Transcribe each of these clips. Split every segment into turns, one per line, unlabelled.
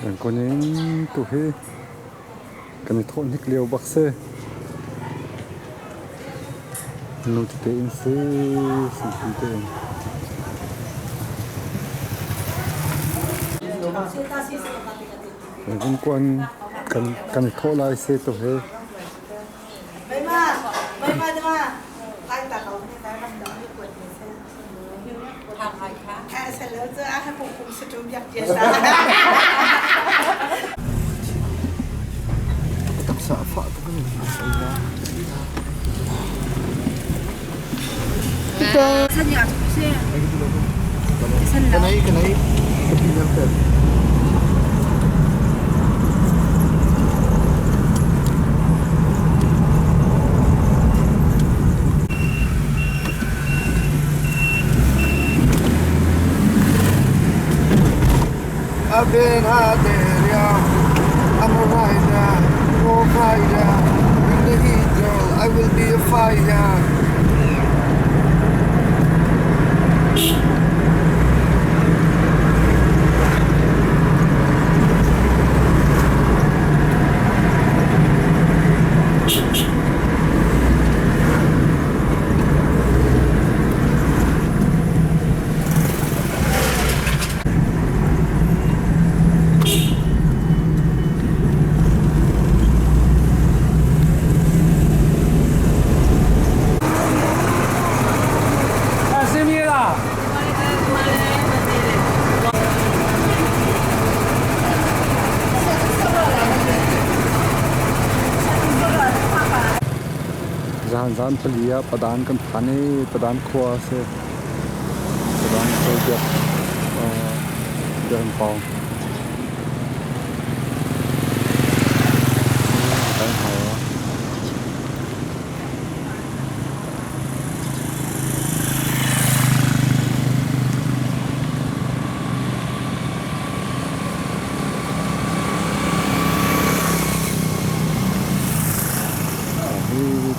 อย่างคนนี้ตุเฮกันในโทนที่เกลียวบักเซ่นูจะเตอินซีสิ่งที่เตนอย่างกวนกันในโทนลายเซ่ตุเฮ
ไม่มาจะมาไล่ตาเขาไม่ได้มันดำไม่ปวดเลยใช่ทำอะไรคะแค่เสร็จแล้วจะให้ผมคุมสตูมยักษ์เยซ่า
ตักสาฝาตุกันเลย
Sinyin khua
kenai kepingan ter I've been out there, yeah. I'm a rider, no fighter. In the heat, girl, I will be a fighter. Zan pelia padan kan thane padan khua se padan khua dia pau dan hawa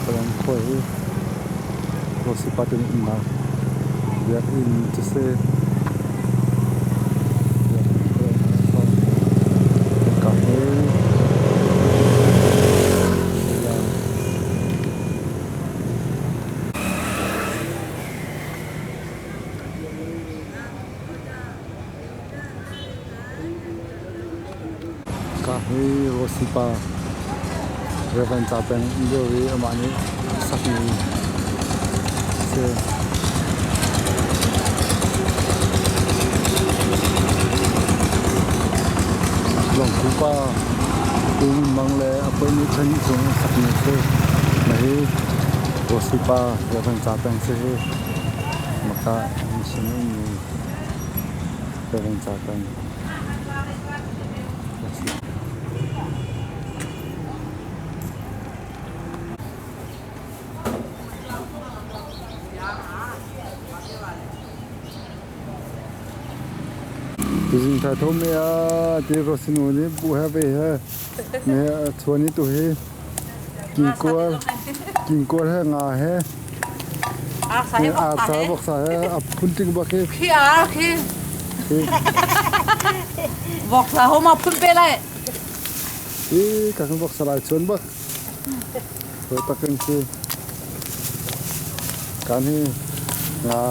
padan khua Sepatutnya emak biar ini cese kafe kafe rosipa revan capeng indori amani sakni lòng cú pa tung mang le apa ni chani jong sakne se nahi rosipa ya ban capeng se maka sini ni ban capeng Tuzin tha thom ya ti rosinu ni buha be ha me choni tu he king ko ha nga he a sa bok sa he ap punting ba ke
khi vọc là hôm mà phun pe lại
ka kan bok sa lai chon ba to ta kan se kan he nga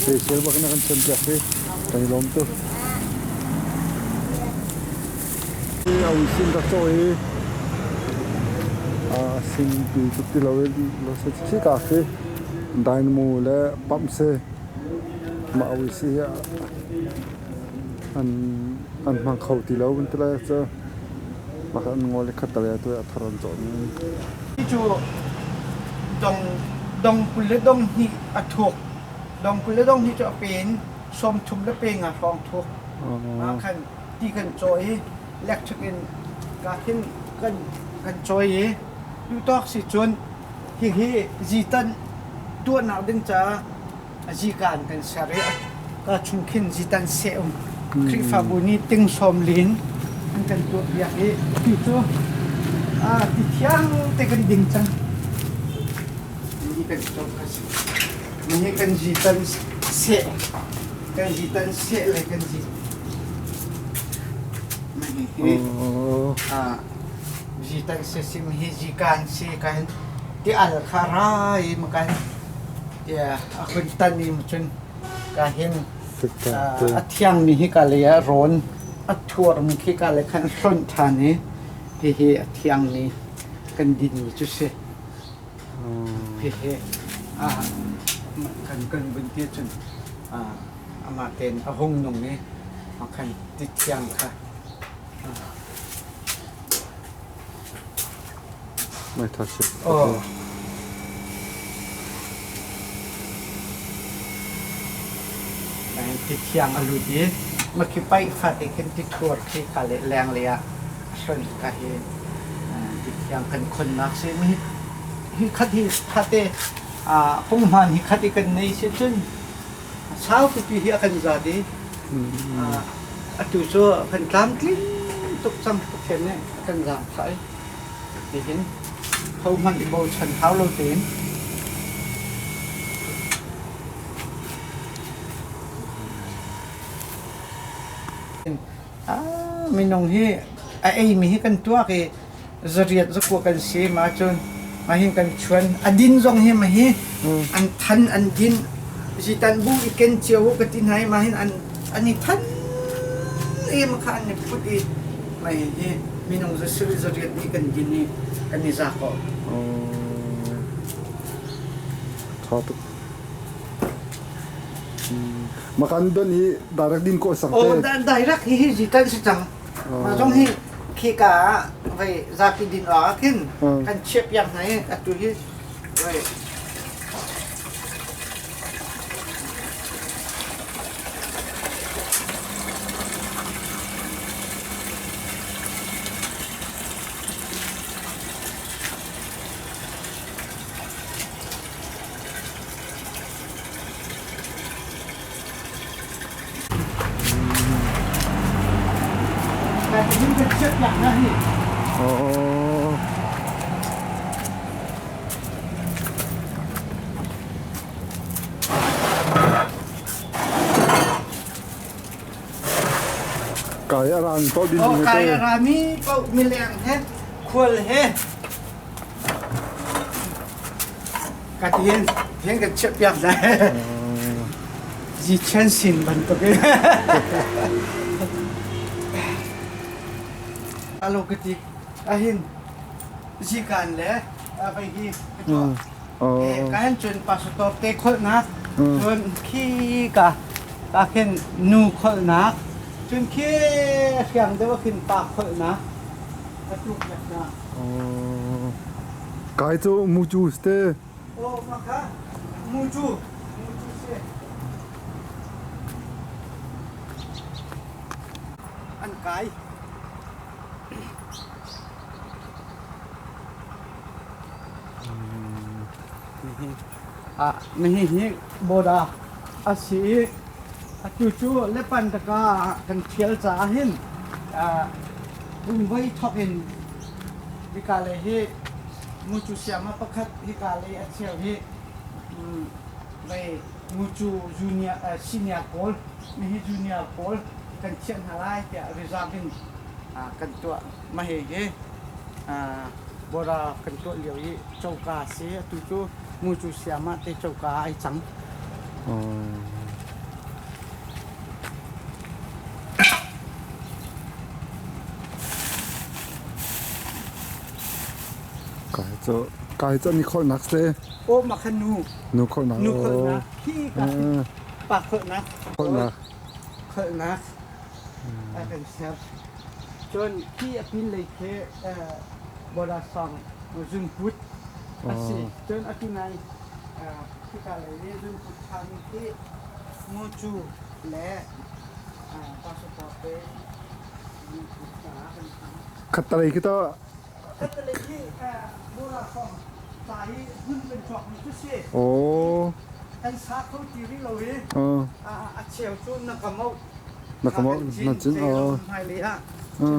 Spesial ba kena kan cafe kan lom tu. Awisin ka to sin pi lawel lo se cafe dynamo le pump se ma awisi ya an mang khau ti lo kan tla cha ma kan ngole khatale tu atharon cho ni
chu dong pul le dong hi athok dong pul le dong hi cho pen som thum le pe nga thong thok ma khan ti kan choi electric in ka thin kan choi yu tok si chun hi jitan tu na ding cha ji kan sare ka chungkhin jitan se kri fa buni ting som lin an kan tu ya ti chu ti thiang te kan ding chang ni kan chok ka si ni kan jitan se kan jitan se le kan ji mani jitan se sim hi jikan se kan ti al kharai makan ya akun tan ni mchun kahin athiang ni hi kalia ron athur mi khi kale khan son thani hi athiang ni kan din ni chu se he kan bun ti chun ama ten ahong nong ni akan ti thiang kha
ไม่ทัช
ติดเชียงอลูดีมาคิดไปฟัดเองติดทัวร์ที่กาเลแรงเลยอะส่วนกาเฮติดเชียงกันคนนักเสียมีฮิคัดที่คัดเตพงมันฮิคัดที่กันในเช่นเช้าปีที่ฮิกันจะดีตุโซกันตามที่ตุกซ้ำตุกเช่นเนี่ยกันจะใส่ที่เห็นเขามันอีโบชันเท้าเราเต็มไม่นงฮีไอ้มีให้กันตัวqueจะเรียนจะกลัวกันเสียมาจนมาเห็นกันชวนอดินจงเฮมาเฮอันทันอันดินสิตันบุอีกันเจียวกันที่ไหนมาเห็นอันนี้ทันมาขันเนี่ยพูดอีไม่เฮไม่นงจะซื้อจะเรียนนี่กันดินนี่กันนี่จะขอ
ทอตุmakan doon hi darak din ko sang te
darak hi jitan si chang ma jong hi khika vai zapi din wa kin kan chep yang nai atu hi vai nhưng cái chất dạng này
cái ran to din
ni cái rami to milen he khul he cái thiên cái chất dạng này gì chen xin bận tụi cái alo cái gì ahin jikan le vậy đi cái anh chuyển passport te khol na chuyển khi cả khen nu khol na chuyển khi xem đâu khen pa khol na cái lúc na
cái chỗ muju ste
mà cả muju se ăn cáiนี่นี่โบดาอาศัยจู่ๆเล็บปันตะกากันเชียลจ้าเห็นบุ้งไว้ทอกเห็นฮิกาเลฮิมูจูเสียมาประคัดฮิกาเลเชียลฮิไปมูจูจูเนียซีเนียโกลไม่ให้จูเนียโกลกันเชียนหาไล่แต่ริซาบินกันตัวมาเฮโบรากันตัวเหลียวยี่เจ้ากาเสียจู่ๆมูจูเสียมาแต่เจ้ากาไอจัง
cái chỗนี่คนนักเซ่
โอ้มาขนู
คนนัก
ขี้กันปากคนนักเป็นเซฟจนขี้อภินเลยเคบราซังจุนพุทธจนอภินัยที่กาเลยนี่จุนพุทธามิที่มูจูและพาสปอร์ตมีภาษาเป็น
ขัดอะไรก็ต้อง
ขัดอะไรที่บราซังสายขึ้นเป็นช็อตมีทุกเช่
โอ้
อันซาเขาจีริโลเวอาเชียวจุนนักมอ
นักจิน
ไฮเลีย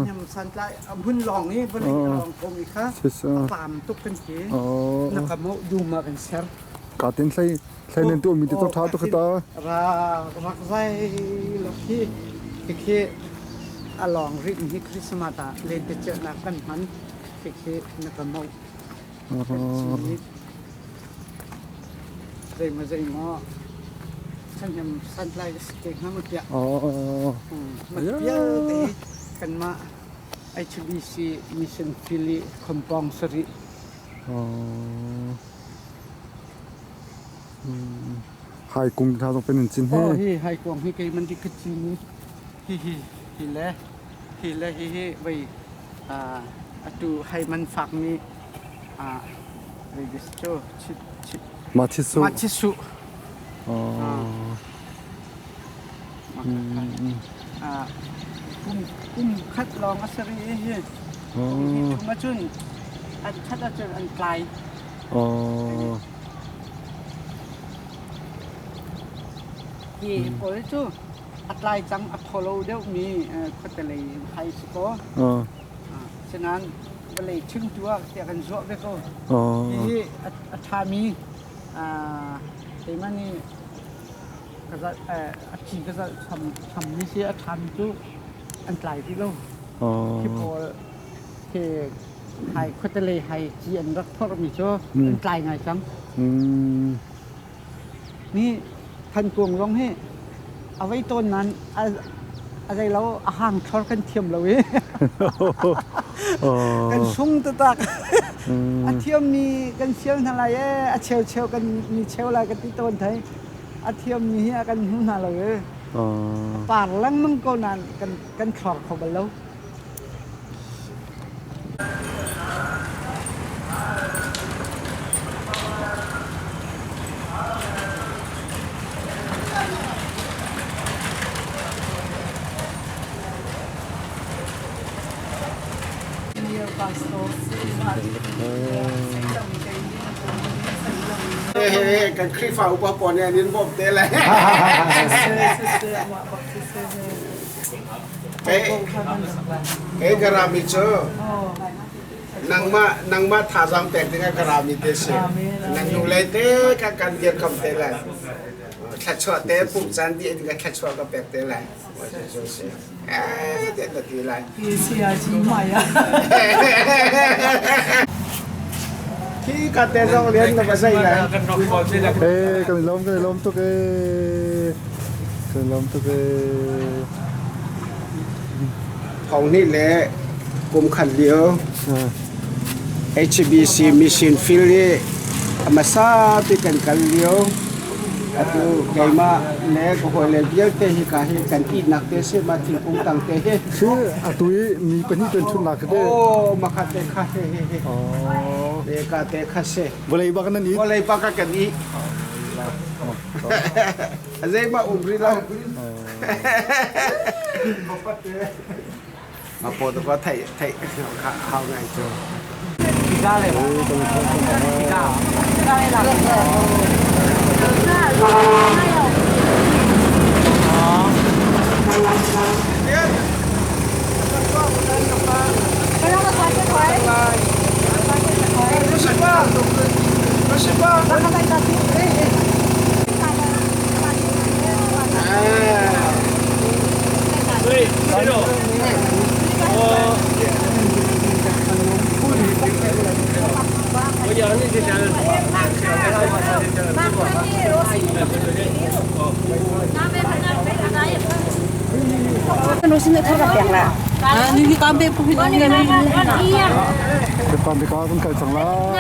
ยำสันใจพุ่นลองนี่พุ่นลองผมอีกค่ะตามตุกกันเก๋นักมอดูมาเป็นเซอร์
กาเต็นใส่ในตัวมีแต่ตัวท้าตัวตา
รารักใจลูกที่อลองริกนี่คริสต์มาสเล่นเจอหนักกันมันที่นักมวยเรื่องมาใจหม้อฉันยังสั่นไล่สเต็กน้ำมันเปียกมันเยอะแต่กันมา HBC Mission Philly Compulsory
หายกุ้งทาต้องเป็นหนึ่งชิ้นให้
หายกุ้งให้แกมันดีขึ้นจริงฮิเล่ไปดูให้มันฝักนี้register
มาชิสุ
กุ้งคัดลองอัศรีเฮ้ยมาจุนอันคัดจุนอันไกลยี่ปอยจูอัดไลจังอัดโคโลเดียวมีคนแต่เลยไฮสโกฉะนั้นเวลาชึ่งตัวเสียกันชั่วไปก็ยี่อัดทามีแต่มันนี่ก็จะอัดจีก็จะทำนี่เสียอัดทามีจูอันไกลที่เราที่พอที่ไฮคนแต่เลยไฮจีอันรักทอดมีชั่วอันไกลไงจังนี่ท่านกวงร้องให้เอาไว้ต้นนั้นอะไรเราห่างทอดกันเทียมเราเว้ยกันชุ่มตะตักเทียมมีกันเชี่ยวทางไรเชี่ยวกันมีเชี่ยวอะไรกันที่ต้นไทยเทียมมีกันหุ่นอะไรเว้ยป่าลังมันก็นานกันขอดเขาไปแล้ว
กันคลิปฝ่าอุปกรณ์เนี่ยนินบ่มเตะเลยเอกรามิเชนังมาท่าจังแต่งกรามิเตเชนังดูเลยเตะกันเดียนคำเตะเลยแค่ชัวเตะปุ่มสันดีก็แค่ชัวก็เป็ดเตะเลยเตะตัดทีเลย
เสียชีใหม่อะ
ที่การเต้นโรงเรียนเราไม่ใช่ไหม
กันล้มตุก
ของนี่แหละกลุ่มขันเดียว HBC Mission Philly มาซาติกันเดียวatau kaima le ko le biar te hi ka hi kan ti nak te se ma ti pung tang te he
su atui mi pani pen chun nak de
maka te kha he le ka te kha se
boleh ba kan ni
boleh ba ka kan ni azai ba ubri la ma po to ko thai hao ngai cho
raเลยraเลยล่ะ
Nusin itu kan yang lah. Ini kami pun ini kan iya.
Depan pun kalau salah.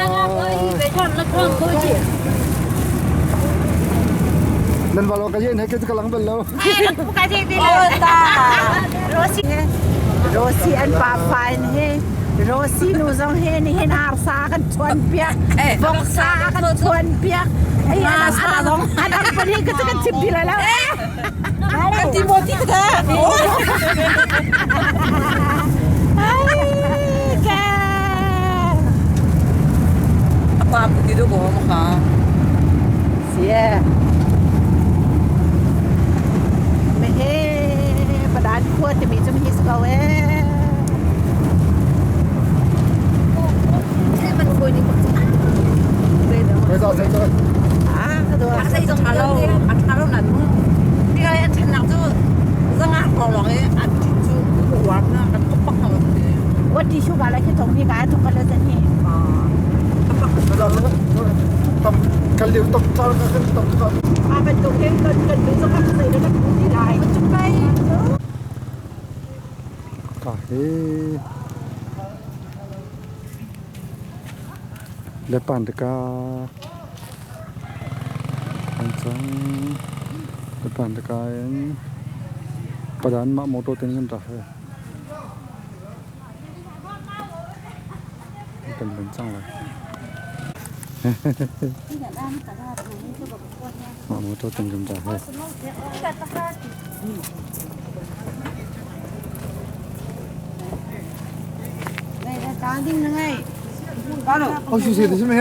Dan kalau kajian hek itu kalang belau.
Kajian dia. Oh tak. Rosi an papa ini. Rosi nuzong ini arsa kan tuan piak. Boksa kan tuan piak. Anak pergi ke cip dilalah. Timothy kita. Apa begitu bohong kan? Sia. Mehe padahal kuat demi cuma hiskau Saya menunggu ni. Saya tu kalau tadi.
Tam kaliu tam tar ka kan tam ka.
Apa tu kan tu sekarang saya dah putih dah. Cepat.
Ngaphe depan dekat ancang depan dekat yang padahal mak motor tinggal dahเป็นจังเลยmak motor tinggal dah
Tanding na nga eh.
Oh susi de me.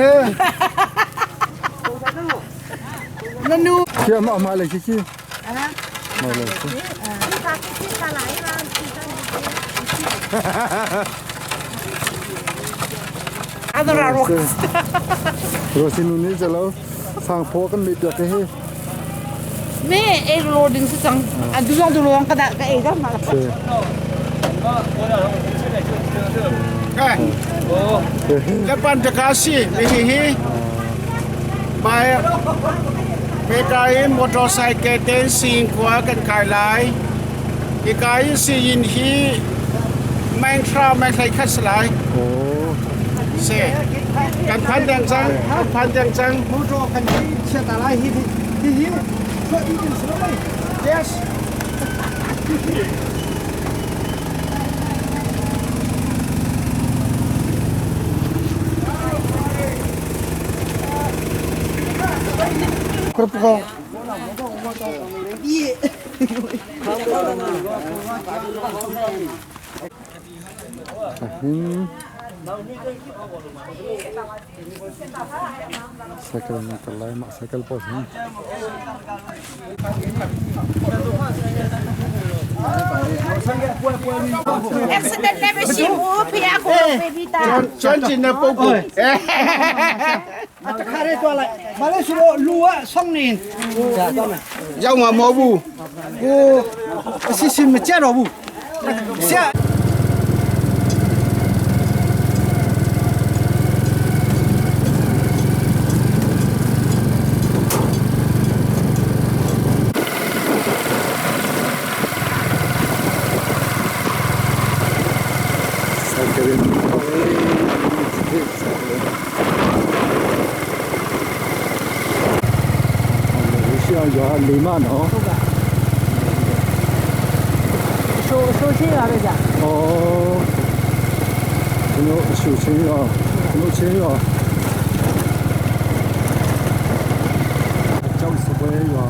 Nanu.
Kia mak mak lagi kia.
Ah.
Mak lagi.
Kita lain lah. Ada raro.
Terus ini jalan sang pokan media ke he.
Me loading sesang. Dulong dulong kada ka ega malah.
Kan? Lepas dekasi, ini baik mereka motorcycle dan Sinyin khua kan kai ikai Sinyin Minhlaไม่ใช่คัดสลาย
Oh.
เสกันพันแดงจังพันแดงจัง
Motor kan cerita lah hi. Kau ini selama.
yes
Kerupuk.
Cycle ni terlalu mak cycle pos ni.
Accident never see mo pia ko bebita.
ชวนจินนะปุ๊บ
Ada kare tu lah. Malah suruh luar song ni.
ยาวมาโมบู
Oh, sisi macam apa bu? Siap.
Cycle ni. Siapa jual 5万哦。
So siya ba?
Oh, ini suci ya, ini suci ya. Jauh sebaya ya.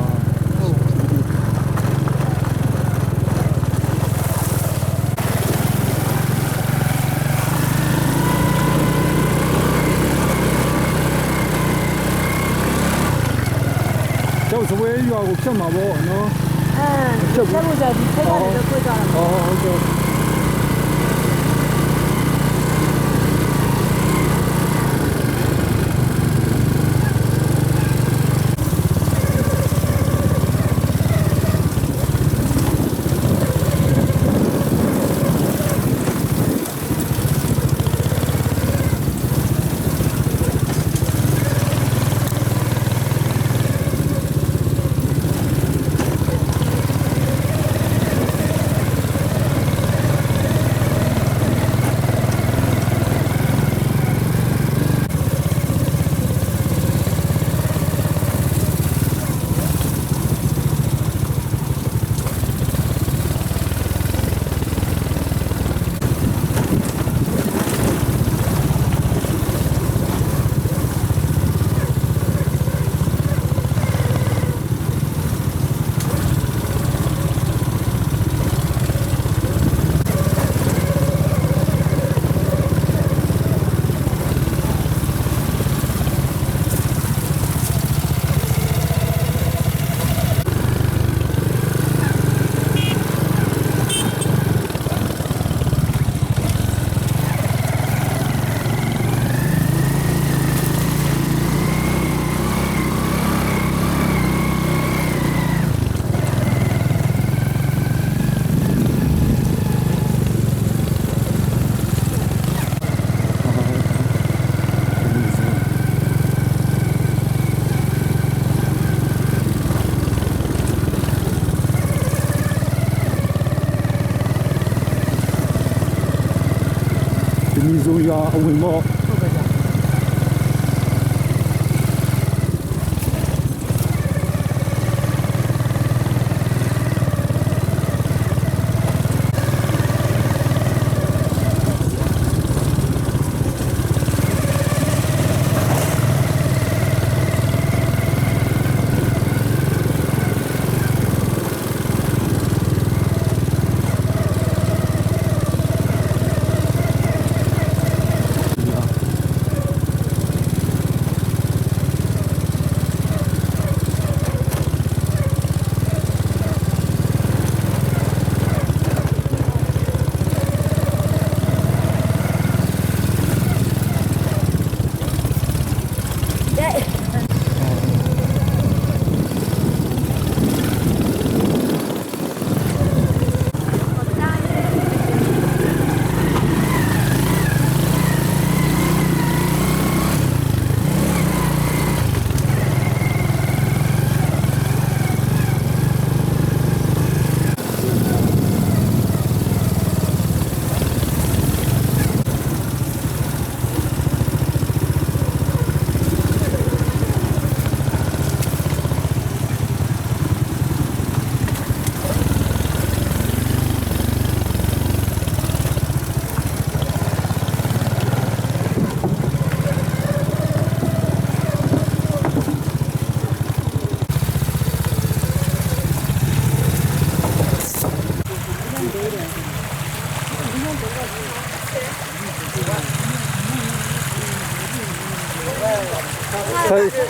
Jauh sebaya ya, aku cuma bawa, no.
这路在这个里头过着。
Oh, okay. dùng ya ui mo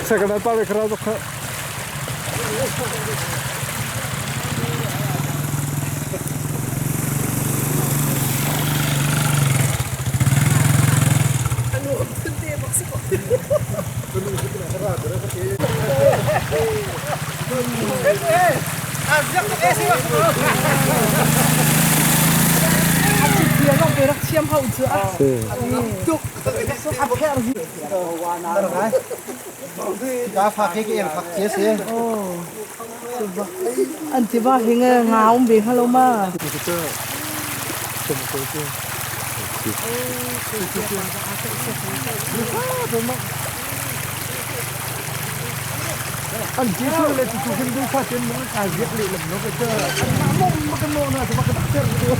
saya kena tahu kerana tu
Đã phạt cái em phạt chia sẻ.
Anh chỉ bảo hình ngáo biển hello mà.
Anh chỉ cho lên tụi mình đi phát triển những cái việc lì lầm nó cái chơi. Anh mong cái môn này thì mà cái đặc trưng được.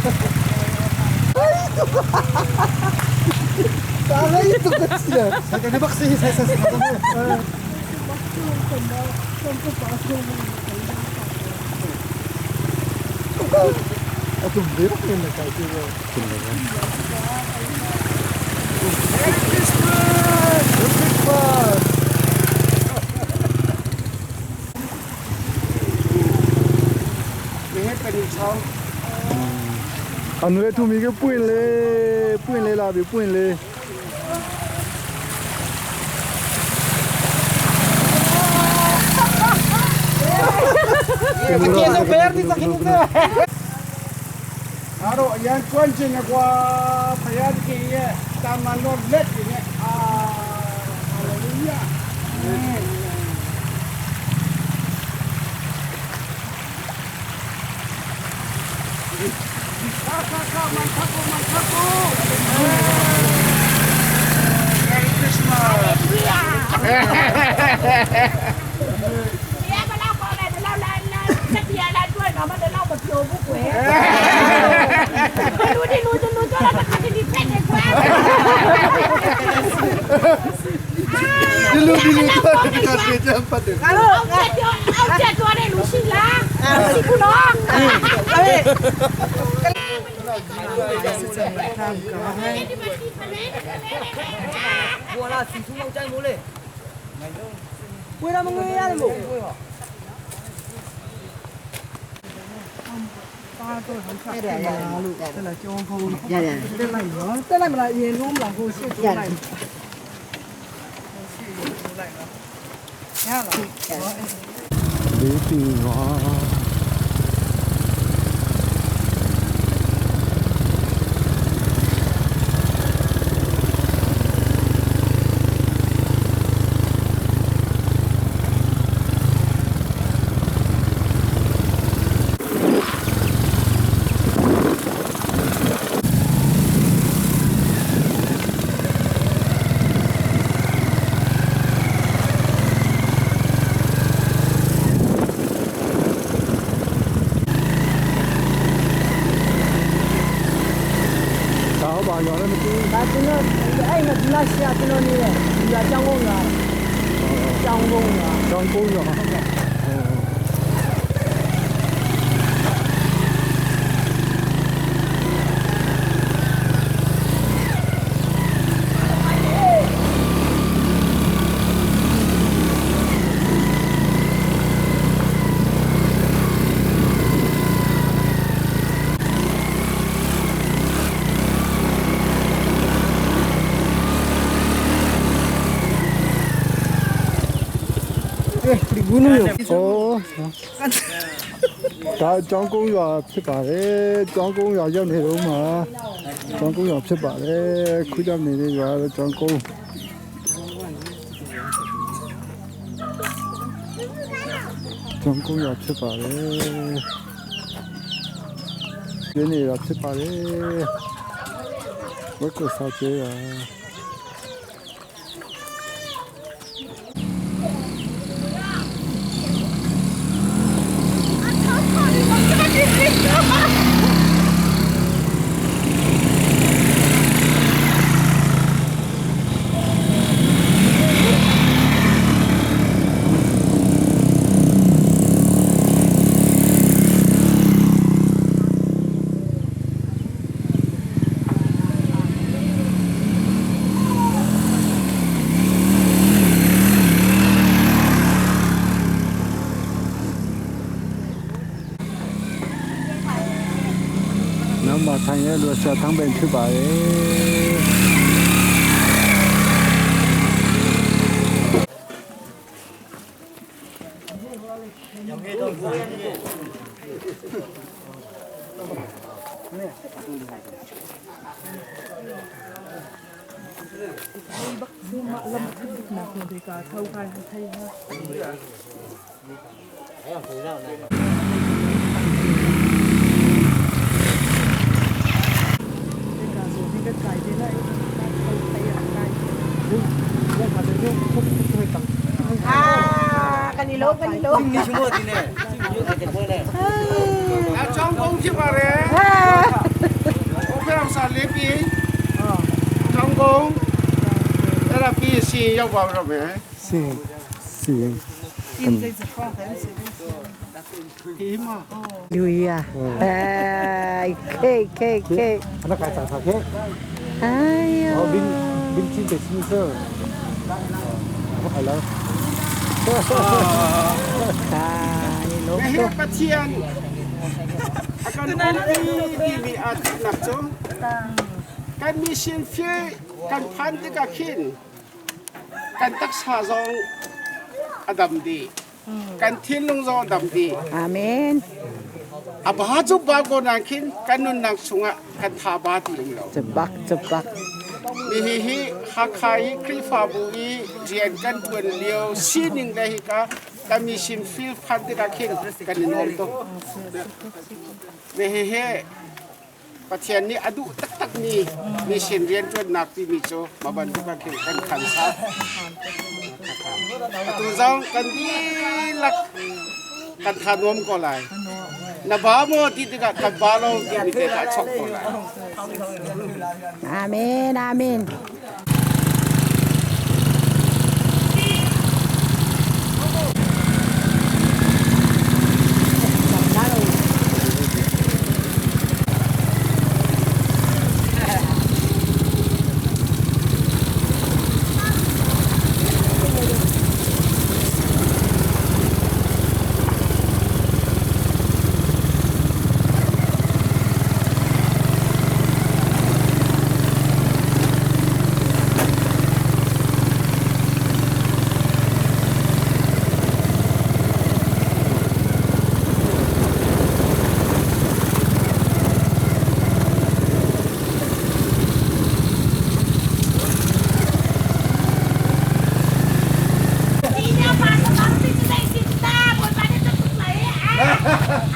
Sao lấy tụi cái gì? Sao cái bác sĩ sai. Tôi biết nên là cái gì rồi.
anh lấy tụi mình cái bùn lê là bị bùn lê
Aro yang kuncing aku payah kini taman norlet ini haleluya. Mantaku. Merry Christmas.
nó mà để lau một chiều bút quế lui đi cho nó thật đi phết này quá
đi lui cho nó thật đi phát được
ông chết cho đây lũ xì lá xì của nó
Bùa là xì xuống ông trai bố lên.
quên là mọi người ra đi ngủ
Đây là
đây là cho không đây này mà lại nhìn luôn là hồ sơ chỗ này
đi tìm nó nhỏ đó mới chứ
ta chỉ nó anh là nó xe chỉ nó như này là trong công rồi trong công rồi
trong cô nhỏ ồ 다 정공야 피바래 정공야 전에로 마 정공야 피바래 그잡 내려와 정공 정공야 피바래 얘네가 피바래 먹고 사줘야 mà thành cái luật sẽ thắng bên thứ bảy
kanilo
Ini semua sini. Ini ada boleh.
trong công chứ bà đấy có phải làm sao lấy pi trong công đây là pi xì yêu vào rồi mẹ
xì xì
Lui à K
nó cài sẵn sàng thế
ai
bin chín để xin sơ không phải là
cái hết bắt chiên akan đi bị ăn nạp cho cái mi xin phía cái pan thì cái kín cái tắc xa dòng adam đi cái thiên long dòng adam đi
amen
abah tu bago nangkin cái nun nang sunga cái thà ba thì long
jebak
mi hi hakai krifa bui jian kan tuan liu sining dai ka kami sim fil phan ti ka khin kan nom to mi hi pathian ni adu tak tak ni mi sin rian tuan nak ti mi cho ma ban ka khin kan khan sa tu zong kan di lak kan thanom ko lai na ba mo ti ka kan ba lo ti mi te ka chok ko lai
amen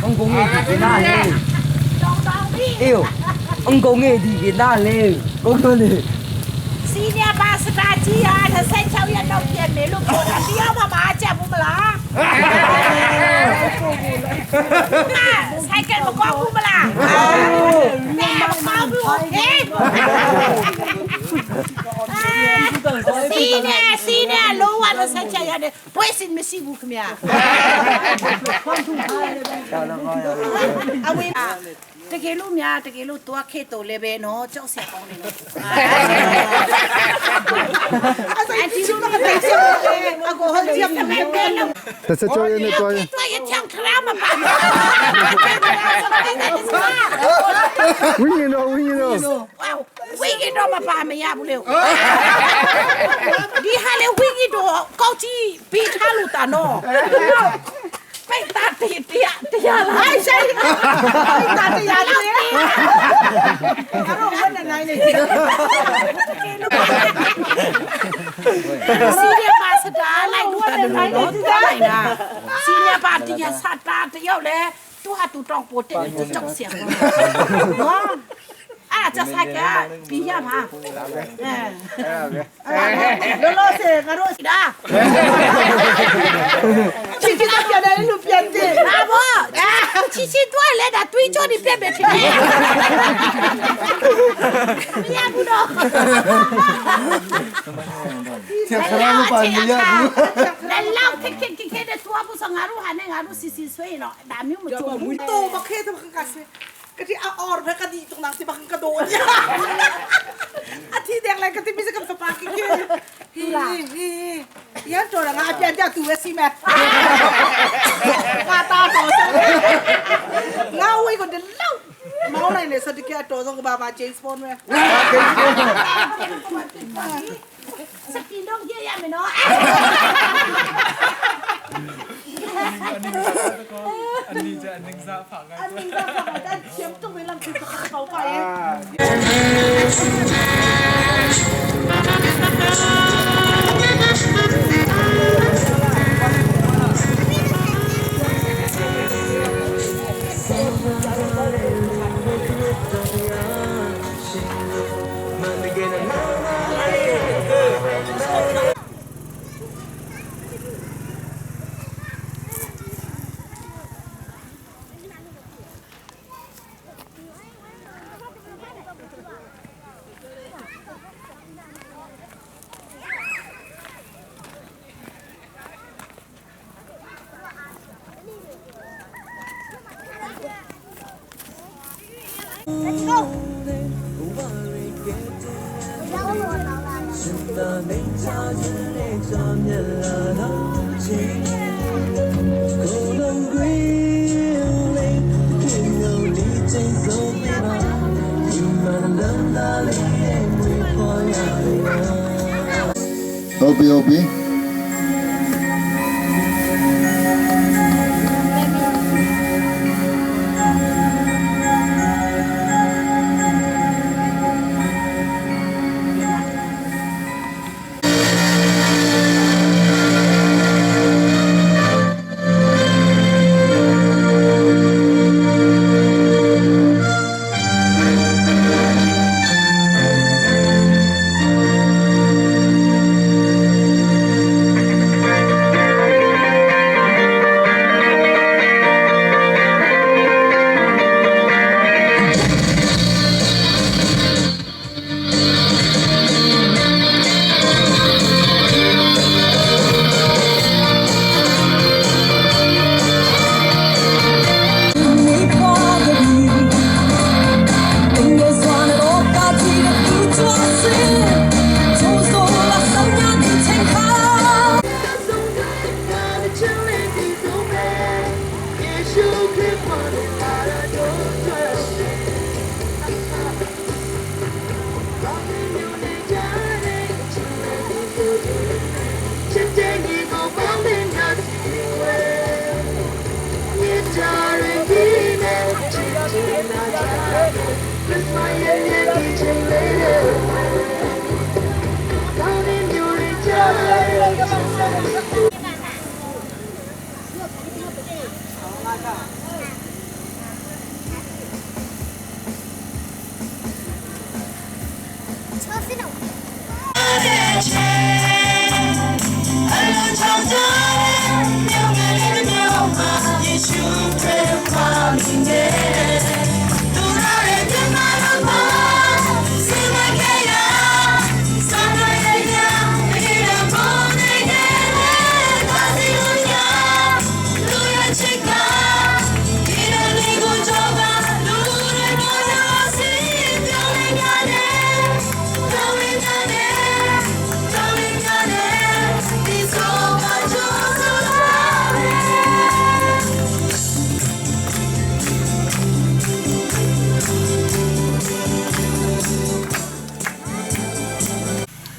Ông có nghề gì Việt Nam lên. Yêu. Ông có nghề gì Việt Nam lên. Có cơ này.
Senior Master Chia thật sen sau yên đầu tiên mấy lúc cô đã tiêu mà bà chả bụng lá sai kênh một con bụng lá nè một con bụng thế de poesin mesi bu khmia awi te ke lu mya te ke lu tua khe to le be no chok sia pong le no anti lu ma te se a ko hol jiam me be lo
Thế sẽ cho em cho em.
tua ye chang khra ma pa
Wing it đâu.
wow wingi do ma pa me ya bu le di ha le wingi do ko chi bi tha lu ta noไปตาตีเตียละไม่ใช่ไปตาตียละเขาบอกว่าอะไรเนี่ยซีเรียปาสดาไล่ล้วนเลยได้นะซีเรียปาตียสัตตาเตียวเลยตัวตุตองโปเตจะจับเสียงจะใส่แกปียามาโลเซกะโรสิดาชิชิตัวเดลูเปียนติบราโวชิตัวเลยดาตุยโจดิเปียเบติปียาบุโดเทียบคราลูปานปียาบุแล้วเล่าเทเดตัวบุสงารุหาเนี่ยงารุซิสวยเนาะดามิวมาจูมุโตบักเคทบักกัสก็ที่ออร์เพกดีตรงนั้นที่บังกระโดดอาทิตย์เด็กอะไรก็ที่มีสกัดสปาร์กิ้งยันโจรงาเปียนจากตัวสิแม่กาตาโตเงาไว้คนเดียวเล่าเมาอะไรเนี่ยสติกเกอร์โตส่งกับบามาเจมส์บอนด์ไหมสกินดองเยอะแยะไหมเนาะ
อันนี้จะอันนึงซาผักอันนึง
เชียมต้องไปลำคือเขาไป
Obi.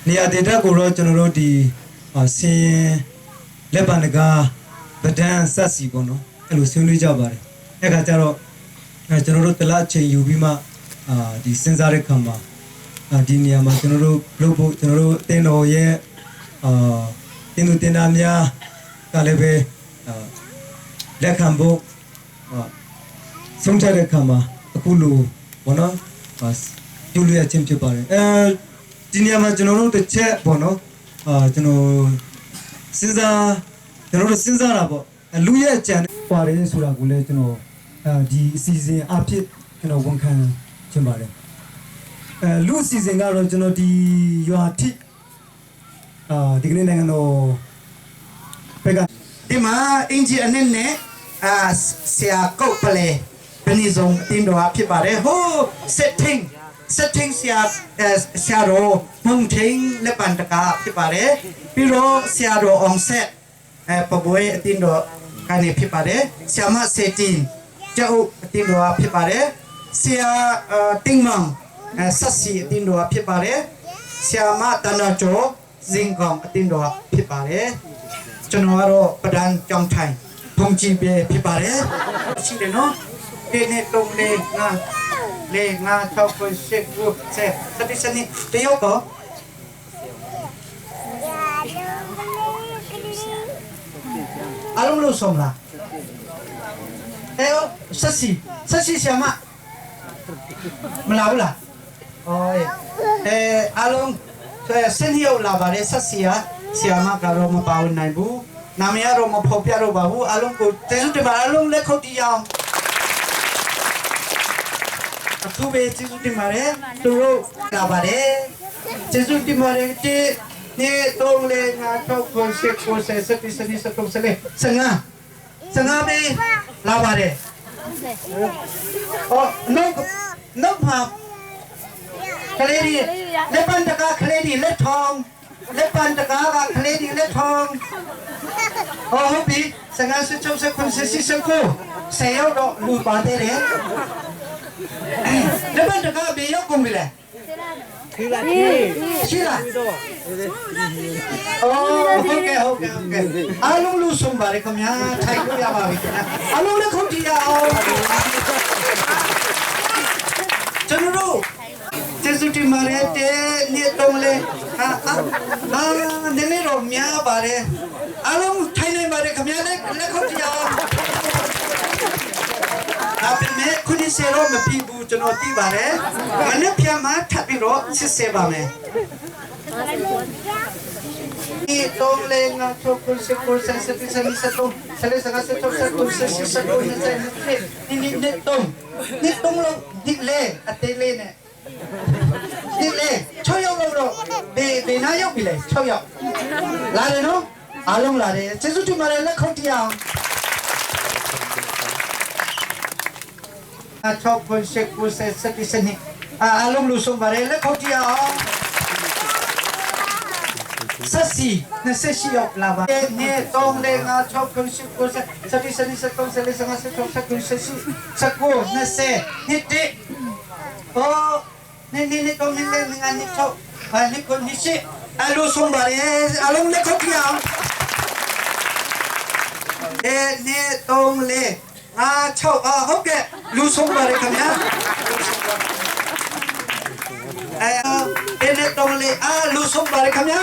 နေရာဒေတာကိုတော့ကျွန်တော်တို့ဒီဆင်းလက်ပံတကားပဒန်းဆက်စီပေါ့နော်အဲ့လိုဆွေးနွေးကြပါတယ်အဲ့ခါကျတော့ကျွန်တော်တို့တလားချိန်ယူပြီးမှဒီစဉ်းစားတဲ့ခါမှာဒီနေရာမှာကျွန်တော်တို့လုပ်ဖို့ကျွန်တော်တို့အတင်းတော်ရဲ့တင်းသူတင်သားများကလည်းပဲလက်ခံဖို့ဆုံးဖြတ်တဲ့ခါမှာအခုလိုဘောနော်ပြုလို့ရခြင်းဖြစ်ပါတယ်ဒီနေရာမှာကျွန်တော်တို့တစ်ချက်ပေါ့နော်ကျွန်တော်စဉ်းစားတာပေါ့လူရဲ့ကြံပါတယ်ဆိုတာကိုလည်းကျွန်တော်ဒီအစီအစဉ်အဖြစ်ကျွန်တော်ဝန်ခံချင်ပါတယ်လူအစီအစဉ်ကတော့ကျွန်တော်ဒီရွာထိဒီကနေ့နိုင်ငံတော်ဘက်ကဒီမှာအင်ဂျီအနဲ့နဲ့ဆရာကုတ်ပလေပနိဇုံတင်တော်ဖြစ်ပါတယ်ဟို setting ဆရာတော်မုံထင်းလက်ပံတကားဖြစ်ပါတယ်ပြီးတော့ဆရာတော်အောင်ဆက်ပပွဲအတင်တော်ကနေဖြစ်ပါတယ်ဆရာမစေတင်ကျောက်အတင်တော်ဖြစ်ပါတယ်ဆရာတင်းမောင်ဆက်စီအတင်တော်ဖြစ်ပါတယ်ဆရာမတနာကျော်ဇင်ကောင်အတင်တော်ဖြစ်ပါတယ်ကျွန်တော်ကတော့ပဒန်းကြောင်ထိုင်ဘုံကြည့်ပြဖြစ်ပါတယ်ရှိတယ်နော်ဒီနေ့တုံးလေးငါထောက်ဖို့ရှိကူဆက်စတိစနိတယောက်တော့အားလုံးလို့ဆုံးလားဆက်စီဆရာမမလာဘူးလားအားလုံးစင်ရောက်လာပါတယ်ဆက်စီဆရာမကတော့မပါဝင်နိုင်ဘူးနာမည်ကတော့မဖော်ပြတော့ပါဘူးအားလုံးကိုကျေးဇူးတင်ပါအားလုံးလက်ခုပ်တီးအောင်အခုပဲကျေးဇူးတင်ပါတယ်သူတို့လာပါတယ်ကျေးဇူးတင်ပါတယ်ဒီနေ့တော့လေငါတော့ကိုရှိကိုဆက်စပီစနီစတော့စလေစငါပဲလာပါတယ်no ပါကလေးဒီလက်ပံတကားကလေးဒီလက်ထောင်လက်ပံတကားကကလေးဒီလက်ထောင်ဟုတ်ပြီစငါစစ်ချုပ်စခွန်စစ်စကိုဆယ်ရောက်တော့လူပါတယ်လေလက်ပံတကားဘေးရောက်ကုန်ပြီလေရှိလားဟုတ်ကဲ့အားလုံးလူဆုံးပါလေခင်ဗျာထိုင်လို့ရပါပြီခင်ဗျာအားလုံးလည်းခုတ်ကြည့်ရအောင်ကျွန်တော်တို့ကျေးဇူးတင်ပါတယ်နေ့တုံးလေးနည်းနည်းတော့များပါတယ်အားလုံးထိုင်နိုင်ပါတယ်ခင်ဗျာလက်ခုတ်ကြည့်အောင်အပြင်မဲ့ခုနစေရောမပြီးဘူးကျွန်တော်သိပါတယ်မနေ့ပြန်မှထပ်ပြီးတော့စစ်ဆေးပါမယ်ဒီတော့လေငါတော့ကိုစကိုဆက်စပိစမီစတော့ဆလေစကားစတော့စတော့စစတော့နေစနေတော့လို့ဒီလေအတေးလေးနဲ့ဒီလေ6ရောက်လို့ဘေနာရောက်ပြီလေ6ရောက်လာတယ်နော်အားလုံးလာတယ်ကျေးဇူးတင်ပါတယ်လက်ခုပ်တီးအောင်ထောက်ဖို့ရှိကိုဆက်စပိစနေအားလုံးလူဆုံးပါတယ်လက်ခုပ်တီးအောင်ဆက်စီ28ရောက်လာပါနေ့တော့လေငါထောက်ဖို့ရှိကိုဆက်စပိစနေစတော့ဆလေစငါစတော့စကုစစီစကို20နေ့တေနေ့တော့နေ့ငါနေ့ထောက်နေ့ကိုနေ့ရှိအလူဆုံးပါတယ်အလုံးလက်ခုပ်တီးအောင်နေ့တော့လေ6ဟုတ်ကဲ့လူဆုံးပါတယ်ခင်ဗျာနေ့တော့လေလူဆုံးပါတယ်ခင်ဗျာ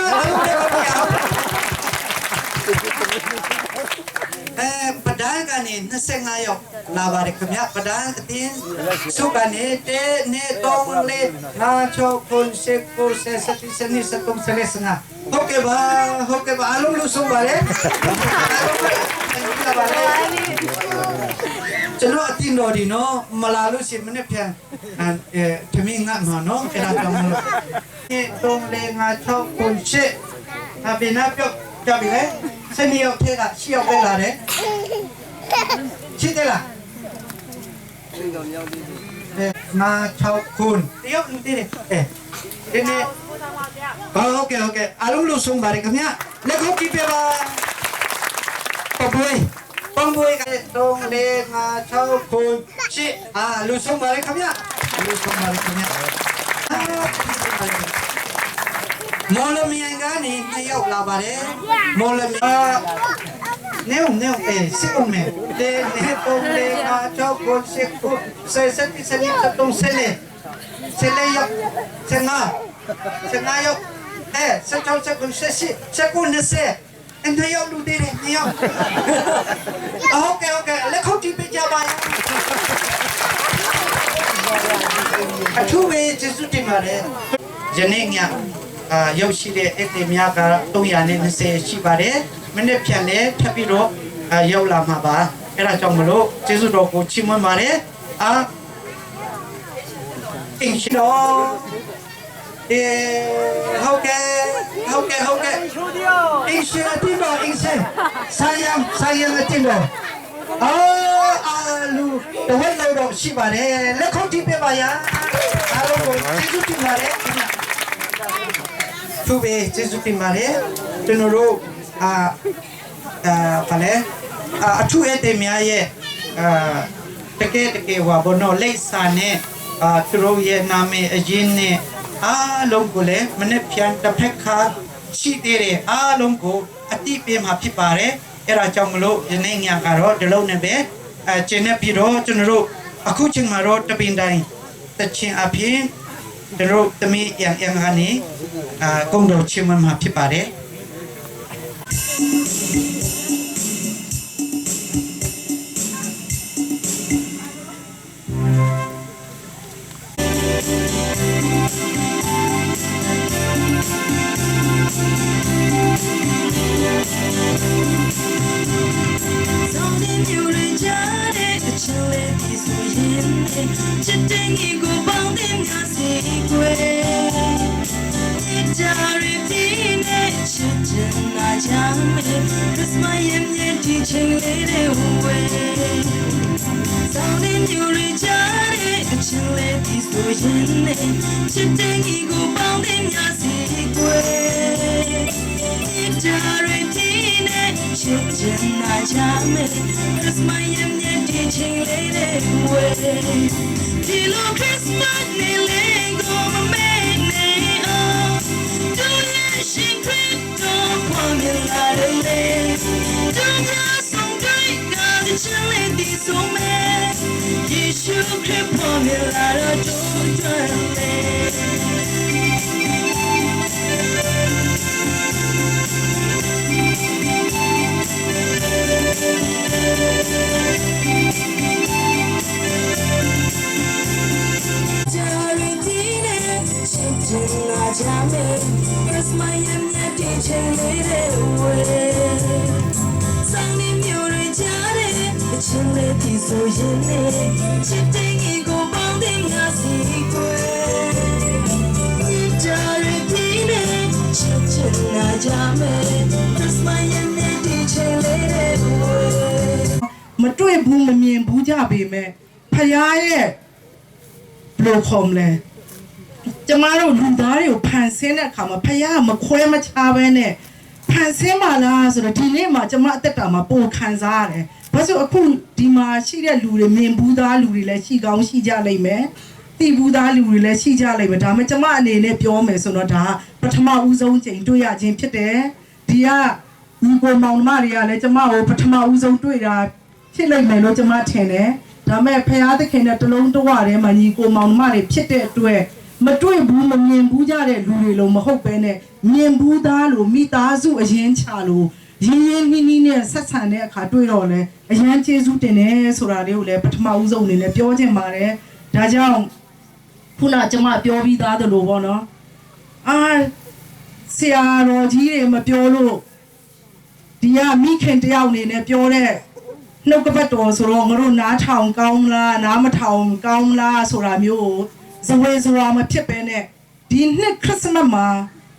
ပဒန်းကနေ25ရောက်လာပါတယ်ခင်ဗျာပဒန်းအတင်းစုကနေနေ့တော့လေ6ခု7ခု7စနေစတုံးစလေစငါဟုတ်ကဲ့ပါအလုံးလူဆုံးပါတယ်ကျွန်တော်အတင်းတော်ဒီနော်မလာလို့ရှိရင်မနေ့ပြန်ထမင်းငတ်မှာနော်အဲ့ဒါကြောင့်မလို့ဒီတုံးလေးငါ6ခု8အပြင်နောက်ပြောက်ကြပြီလေစနေရောက်ထဲကရှေ့ရောက်ပဲလာတယ်ရှိတယ်လားငါ6ခုတယောက်လူတည်းဒီနေ့ဟုတ်ကဲ့အားလုံးလို့ဆုံးပါတယ်ခင်ဗျလက်ခုပ်ကြည့်ပြပါပုံပွေးကတုံးလေးငါ6ခု8လူဆုံးပါတယ်ခင်ဗျလူဆုံးပါတယ်ခင်ဗျ
မော်လမြိုင်ကနေနှစ်ယောက်လာပါတယ်မော်လမြိုင်နေအေးစစ်ဦးမယ်တေနေပုံလေးကချောက်ကိုစစ်ကိုဆက်တုံးဆက်လေယောက်ဆက်ငါယောက်ဆက်ချောက်ဆက်ကိုဆက်ကို20အဲ့နှစ်ယောက်လူသေးတယ်နှစ်ယောက်โอเคလက်ခုပ်တီးပေးကြပါဦးအထူးပဲကျေးဇူးတင်ပါတယ်ယနေ့ညရုပ်ရှိတဲ့အတေများက320ရှိပါတယ်မိနစ်ဖြန်လဲထပ်ပြီးတော့ရောက်လာမှာပါအဲ့ဒါကြောင့်မလို့ကျေးဇူးတော်ကိုချီးမွမ်းပါတယ်အင်ရှင်တော်ဟုတ်ကဲ့အင်ရှင်အတင်းတော်အင်ရှင်ဆိုင်ရန်အတင်းတော်လူတဝက်လောက်တော့ရှိပါတယ်လက်ခုပ်တီးပေးပါရအားလုံးကိုကျေးဇူးတင်ပါတယ်သူပဲကျေးဇူးတင်ပါတယ်ကျွန်တော်တို့ဗလဲအထူးအတေများရဲ့တကယ်ဟောဘောနော်လိပ်စာနဲ့သူတို့ရဲ့နာမည်အရင်းနဲ့အားလုံးကိုလည်းမနေ့ပြန်တစ်ဖက်ခါရှိသေးတယ်အားလုံးကိုအတိပေးမှာဖြစ်ပါတယ်အဲ့ဒါကြောင့်မလို့ယနေ့ညကတော့ဒီလုံးနဲ့ပဲကျင်းနေပြီးတော့ကျွန်တော်တို့အခုချိန်မှာတော့တပင်တိုင်းတချင်းအဖြစ်တို့တမီးရန်ကနေကုန်းတော်ချင်းမှာဖြစ်ပါတယ်
ချစ်တဲ့ညီကိုပေါင်းတဲ့များစီကွယ်ကြာရည်နဲ့ချစ်ချင်နာကြမယ် Christmas ရဲ့မြင့်တီချင်းလေးတွေဝဲစောင်းတဲ့ညူရီကြတဲ့အချစ်လေးဒီဆိုရင်ချစ်တဲ့ညီကိုပေါင်းတဲ့များစီကွယ်ကြာရည်နဲ့ချစ်ချင်နာကြမယ် Christmas ရဲ့မြင့်တီချင်းလေးတွေဝဲHello Christmas နေ့လေးကိုမမေ့နေအောင်ဒူရဲ့ရှင်ခရစ်တော်ပေါ်မြလာတယ်ဒူညာဆုံးတိုင်းကတဲ့ချစ်လေးဒီဆုံးမဲ့ယေရှုခရစ်ပေါ်မြလာတော့ဒူကြွတယ်Christmas ရဲ့မြတ်တီချင်းလေးတွေဝဲစောင်းနေမျိုးတွေကြားတဲ့အချင်းလေးဒီဆိုရင်ချစ်တဲ့ညီကိုပေါင်းတဲ့ငါစီကွယ်ဒီကြားရည်ဒီနဲ့ချစ်ချင်နာကြမယ် Christmas ရဲ့မြတ်တီချင်းလေးတွေဝဲမတွေ့ဘူးမမြင်ဘူးကြပေမဲ့ဖခင်ရဲ့ဘလို့ခေါ်မလဲကျမတို့လူသားတွေကိုဖန်ဆင်းတဲ့အခါမှာဖခင်ကမခွဲမခြားပဲနဲ့ဖန်ဆင်းပါလားဆိုတော့ဒီနေ့မှာကျမအသက်တာမှာပိုခံစားရတယ်။ဘာလို့အခုဒီမှာရှိတဲ့လူတွေမြင်ဘူးသားလူတွေလည်းရှိကောင်းရှိကြလိမ့်မယ်။သိဘူးသားလူတွေလည်းရှိကြလိမ့်မယ်။ဒါပေမဲ့ကျမအနေနဲ့ပြောမယ်ဆိုတော့ဒါပထမဦးဆုံးချိန်တွေ့ရခြင်းဖြစ်တယ်။ဒီကညီကိုမောင်နှမတွေကလည်းကျမကိုပထမဦးဆုံးတွေ့တာဖြစ်လိမ့်မယ်လို့ကျမထင်တယ်။ဒါပေမဲ့ဖခင်သခင်နဲ့တလုံးတဝထဲမှာညီကိုမောင်နှမတွေဖြစ်တဲ့အတွက်မတွေ့ဘူးမမြင်ဘူးကြတဲ့လူတွေလုံးမဟုတ်ပဲနဲ့မြင်ဘူးသားလို့မိသားစုအရင်ချလို့ရင်းနှီးနဲ့ဆက်ဆံတဲ့အခါတွေ့တော့လဲအရန်ကျေးဇူးတင်တယ်ဆိုတာလေးကိုလည်းပထမဦးဆုံးအနေနဲ့ပြောချင်ပါတယ်ဒါကြောင့်ခုနကျမပြောပြီးသားသလိုပေါ့နော်ဆရာတော်ကြီးတွေမပြောလို့ဒီကမိခင်တယောက်အနေနဲ့ပြောတဲ့နှုတ်ကပတ်တော်ဆိုတော့ငါတို့နားထောင်ကောင်းလားနားမထောင်ကောင်းလားဆိုတာမျိုးဇဝေဇဝါမဖြစ်ပဲနဲ့ဒီနှစ်ခရစ်စမတ်မှာ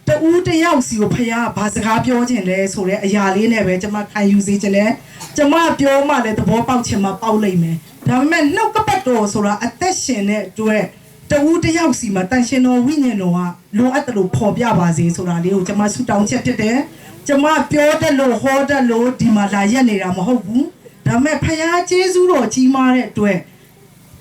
တူးတယောက်စီကိုဖခင်ဘာစကားပြောခြင်းလဲဆိုတဲ့အရာလေးနဲ့ပဲကျွန်မခံယူစေခြင်းနဲ့ကျွန်မပြောမှလည်းသဘောပေါက်ခြင်းမှာပေါက်လိမ့်မယ်ဒါပေမဲ့နှုတ်ကပတ်တော်ဆိုတာအသက်ရှင်တဲ့အတွက်တူးတယောက်စီမှာတန်ရှင်တော်ဝိညာဉ်တော်ကလိုအပ်တယ်လို့ဖော်ပြပါစေဆိုတာလေးကိုကျွန်မဆုတောင်းချက်ဖြစ်တယ်ကျွန်မပြောတယ်လို့ဟောတယ်လို့ဒီမှာလာရက်နေတာမဟုတ်ဘူးဒါပေမဲ့ဖခင်ကျေးဇူးတော်ကြီးမားတဲ့အတွက်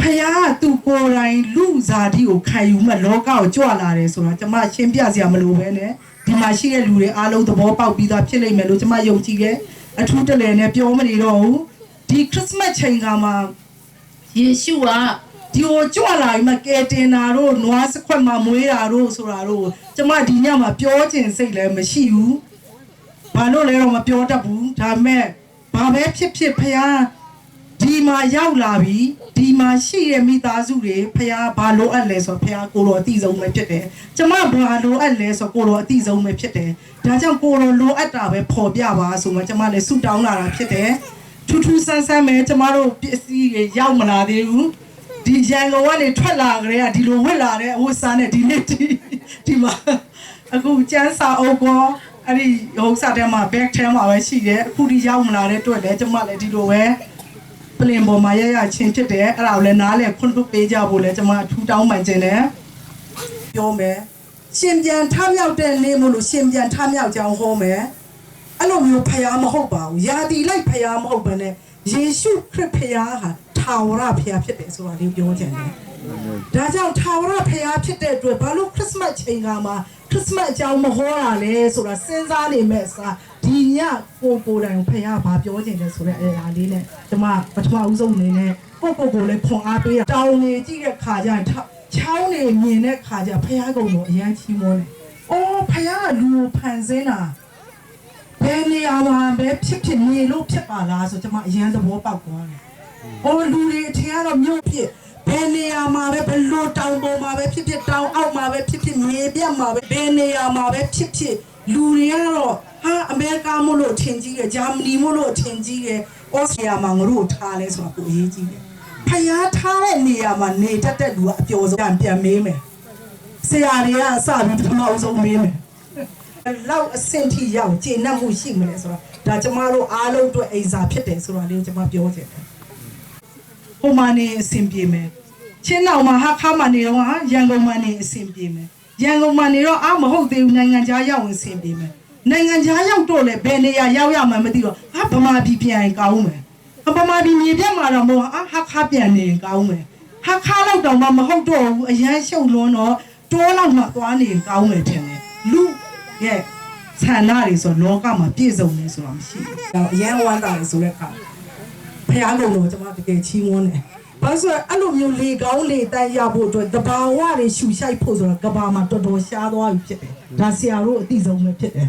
ဖခင်ကသူကိုယ်တိုင်လူဇာတိကိုခံယူမှလောကကိုကြွလာတယ်ဆိုတာကျွန်မရှင်းပြစရာမလိုပဲနဲ့ဒီ
ဒီမှာရှိတဲ့လူတွေအားလုံးသဘောပေါက်ပြီးသားဖြစ်လိမ့်မယ်လို့ကျွန်မယုံကြည်တယ်အထူးတလဲနဲ့ပြောမနေတော့ဘူးဒီခရစ်စမတ်ချိန်ကမှာယေရှုကဒီကိုကြွလာပြီးမှကယ်တင်တာတို့နွားစခွက်မှာမွေးတာတို့ဆိုတာတို့ကျွန်မဒီညမှာပြောချင်စိတ်လည်းမရှိဘူးဘာလို့လဲတော့မပြောတတ်ဘူးဒါပေမဲ့ဘာပဲဖြစ်ဖြစ်ဖခင်ဒီမှာရောက်လာပြီဒီမှာရှိတဲ့မိသားစုတွေဖခင်ဘာလိုအပ်လဲဆိုတော့ဖခင်ကိုတော်အတိဆုံးပဲဖြစ်တယ်ကျမဘာလိုအပ်လဲဆိုတော့ကိုတော်အတိဆုံးပဲဖြစ်တယ်ဒါကြောင့်ကိုတော်လိုအပ်တာပဲပေါ်ပြပါဆိုမှကျမလည်းဆုတောင်းလာတာဖြစ်တယ်ထူးထူးဆန်းဆန်းပဲကျမတို့ပစ္စည်းတွေရောက်မလာသေးဘူးဒီရန်ကုန်ကနေထွက်လာကြတဲ့ဒီလိုဝက်လာတဲ့ဟိုစားနဲ့ဒီနေ့ဒီမှာအခုကျန်းစာအုပ်ကောအဲ့ဒီဟိုစားတဲ့မှာ back ထဲမှာပဲရှိတယ်အခုဒီရောက်မလာတဲ့အတွက်လည်းကျမလည်းဒီလိုပဲပလင်ပေါ်မှာရရချင်းဖြစ်တယ်အဲ့ဒါကိုလည်းနားလည်ခွင့်ပြုပေးကြဖို့လည်းကျမအထူးတောင်းပန်ခြင်းနဲ့ပြောမယ်ရှင်ပြန်ထမြောက်တဲ့နေ့မို့လို့ရှင်ပြန်ထမြောက်ကြောင်းဟောမယ်အဲ့လိုမျိုးဖယားမဟုတ်ပါဘူးယာတီလိုက်ဖယားမဟုတ်ဘဲနဲ့ယေရှုခရစ်ဖယားဟာထာဝရဖယားဖြစ်တယ်ဆိုတာလေးပြောချင်တယ်ဒါကြောင့်ထာဝရဖယားဖြစ်တဲ့အတွက်ဘာလို့ခရစ်စမတ်ချိန်ကမှာခရစ်စမတ်အကြောင်းမဟောတာလဲဆိုတာစဉ်းစားနေမဲ့အစားဒီညကိုတိုင်ဖယားဘာပြောချင်တယ်ဆိုတဲ့အရာလေးနဲ့ကျွန်မပထမဦးဆုံးအနေနဲ့ကိုလည်းခွန်အားပေးတာတောင်းနေကြည့်တဲ့ခါကျရင်ချောင်းနေမြင်တဲ့ခါကျဖယားကုံကိုအရန်ချီးမွမ်းတယ်။အော်ဖယားကလူကိုဖန်ဆင်းတာဘယ်နေရာမှာပဲဖြစ်နေလို့ဖြစ်ပါလားဆိုကျွန်မအရန်သဘောပေါက်သွားတယ်။အော်လူတွေအထင်ကတော့မြို့ဖြစ်ဘယ်နေရာမှာပဲဘလို့တောင်ပေါ်မှာပဲဖြစ်တောင်အောက်မှာပဲဖြစ်မြေပြတ်မှာပဲဘယ်နေရာမှာပဲဖြစ်လူတွေကတော့ဟာအမေရိကမို့လို့ထင်ကြီးတယ်ဂျာမနီမို့လို့ထင်ကြီးတယ်ဩစတြေးလျမှာငါတို့ထားလဲဆိုတာကိုအရေးကြီးတယ်ဖယားထားတဲ့နေရာမှာနေတတ်တဲ့လူကအပျော်ဆုံးပြန်မေးမယ်ဆရာတွေကအစပြီးပထမဆုံးမေးမယ်လောက်အဆင့်ထိရောက်ကျေနပ်မှုရှိမလဲဆိုတော့ဒါကျမတို့အားလုံးအတွက်အိမ်စာဖြစ်တယ်ဆိုတာလေးကိုကျမပြောချင်တယ်ဟိုမှာနေအဆင်ပြေမယ်ချင်းအောင်မှာဟာခါမှာနေတော့ဟာရန်ကုန်မှာနေအဆင်ပြေမယ်ရန်ကုန်မှာနေတော့မဟုတ်သေးဘူးနိုင်ငံခြားရောက်ရင်အဆင်ပြေမယ်နိုင်ငံခြားရောက်တော့လေဘယ်နေရာရောက်ရမှမသိတော့ဗမာပြည်ပြန်ကောင်းမယ်ဗမာပြည်မြေပြတ်မှာတော့မဟုတ်ဟာခါပြန်နေကောင်းမယ်ဟာခါလောက်တော့မဟုတ်တော့ဘူးအရန်ရှုပ်လွန်းတော့တိုးလောက်မှသွားနေကောင်းမယ်ထင်တယ်လူရဲ့ဆန္ဒတွေဆိုလောကမှာပြည့်စုံနေဆိုတာမရှိဘူးအရန်ဝမ်းသာတယ်ဆိုတဲ့အခါဖះကုံတော့ကျွန်မတကယ်ချီးမွမ်းတယ်ဘာလို့အဲ့လိုမျိုးလေကောင်းလေတန်းရဖို့အတွက်တဘာဝတွေရှူရှိုက်ဖို့ဆိုတော့ကဘာမှာတော်တော်ရှားသွားပြီဖြစ်တယ်ဒါဆရာတို့အသိဆုံးပဲဖြစ်တယ်